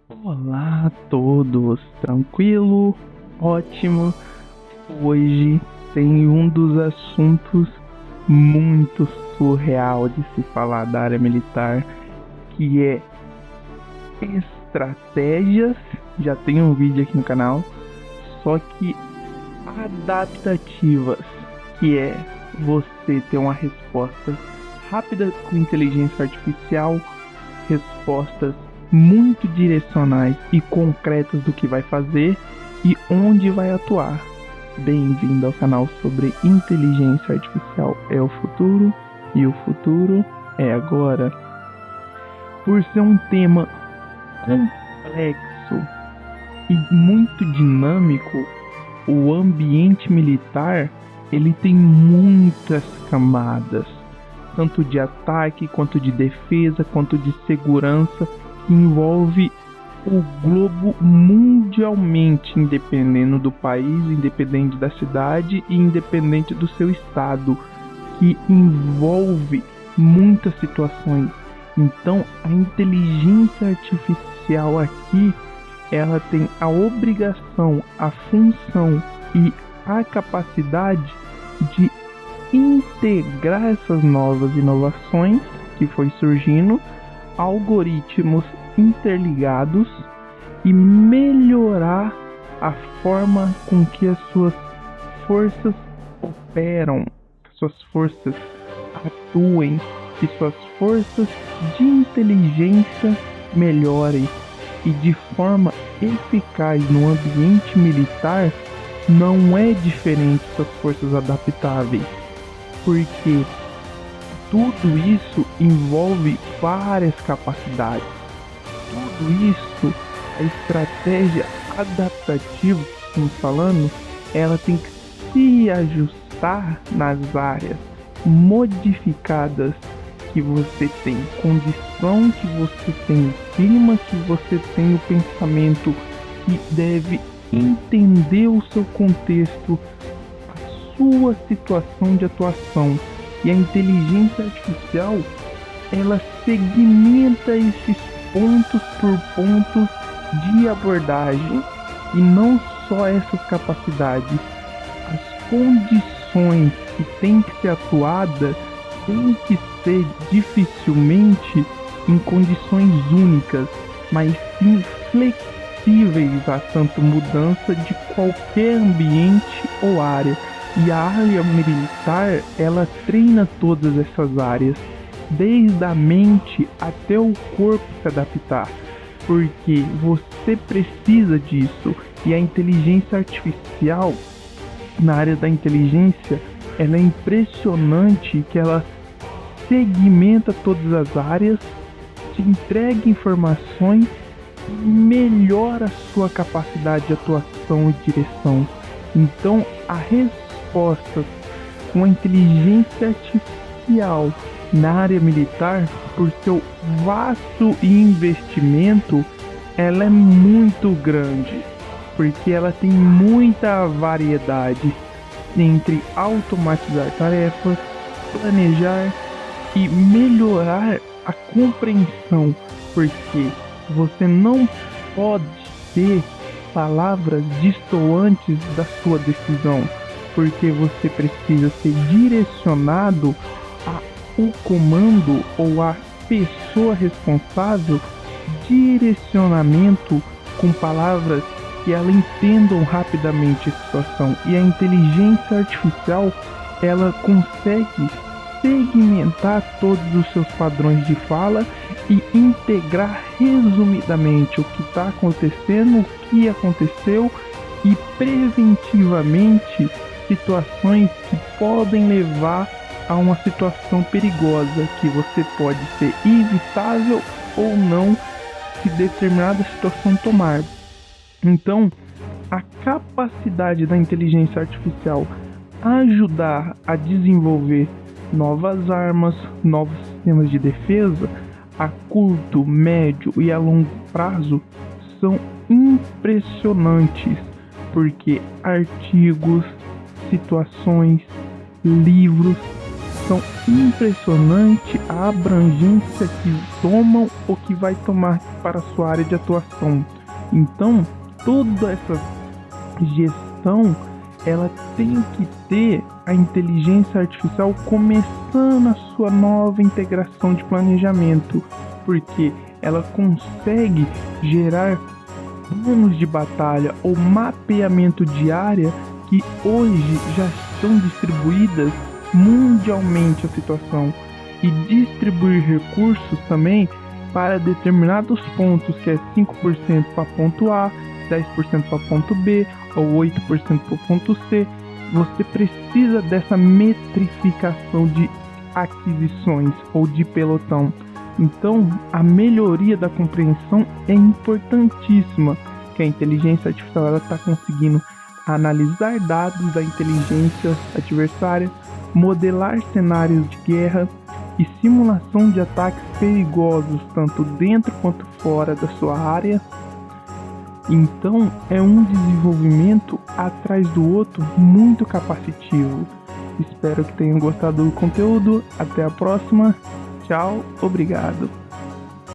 Olá a todos, tranquilo? Ótimo. Hoje tem um dos assuntos muito surreal de se falar da área militar, que é estratégias. Já tem um vídeo aqui no canal, só que adaptativas, que é você ter uma resposta rápida com inteligência artificial, respostas muito direcionais e concretas do que vai fazer e onde vai atuar. Bem-vindo ao canal sobre inteligência artificial é o futuro e o futuro é agora. Por ser um tema complexo e muito dinâmico, o ambiente militar ele tem muitas camadas, tanto de ataque, quanto de defesa, quanto de segurança, que envolve o globo mundialmente, independente do país, independente da cidade e independente do seu estado, que envolve muitas situações. Então, a inteligência artificial aqui, ela tem a obrigação, a função e a capacidade de integrar essas novas inovações que foi surgindo, algoritmos interligados e melhorar a forma com que as suas forças operam, suas forças atuem, que suas forças de inteligência melhorem e de forma eficaz no ambiente militar. Não é diferente das forças adaptáveis, porque tudo isso envolve várias capacidades. Tudo isso, a estratégia adaptativa que estamos falando, ela tem que se ajustar nas áreas modificadas que você tem, condição que você tem, clima que você tem, o pensamento que deve entender o seu contexto, a sua situação de atuação. E a inteligência artificial, ela segmenta esses pontos por pontos de abordagem, e não só essas capacidades, as condições que tem que ser atuada tem que ser dificilmente em condições únicas, mas sim flexíveis a tanto mudança de qualquer ambiente ou área. E a área militar, ela treina todas essas áreas, desde a mente até o corpo se adaptar, porque você precisa disso. E a inteligência artificial, na área da inteligência, ela é impressionante, que ela segmenta todas as áreas, te entrega informações e melhora a sua capacidade de atuação e direção. Então, a resposta com a inteligência artificial na área militar, por seu vasto investimento, ela é muito grande, porque ela tem muita variedade entre automatizar tarefas, planejar e melhorar a compreensão, porque você não pode ter palavras distoantes da sua decisão, porque você precisa ser direcionado ao comando ou à pessoa responsável, direcionamento com palavras que ela entendam rapidamente a situação. E a inteligência artificial, ela consegue segmentar todos os seus padrões de fala e integrar resumidamente o que está acontecendo, o que aconteceu, e preventivamente situações que podem levar a uma situação perigosa, que você pode ser evitável ou não se determinada situação tomar. Então, a capacidade da inteligência artificial ajudar a desenvolver novas armas, novos sistemas de defesa a curto, médio e a longo prazo são impressionantes, porque artigos, situações, livros são impressionantes a abrangência que tomam o que vai tomar para a sua área de atuação. Então, toda essa gestão, ela tem que ter a inteligência artificial começando a sua nova integração de planejamento, porque ela consegue gerar planos de batalha ou mapeamento de área que hoje já estão distribuídas mundialmente a situação, e distribuir recursos também para determinados pontos, que é 5% para ponto A, 10% para ponto B ou 8% para o ponto C. Você precisa dessa metrificação de aquisições ou de pelotão. Então, a melhoria da compreensão é importantíssima, que a inteligência artificial está conseguindo analisar dados da inteligência adversária, modelar cenários de guerra e simulação de ataques perigosos, tanto dentro quanto fora da sua área. Então, é um desenvolvimento atrás do outro muito capacitivo. Espero que tenham gostado do conteúdo. Até a próxima. Tchau, obrigado.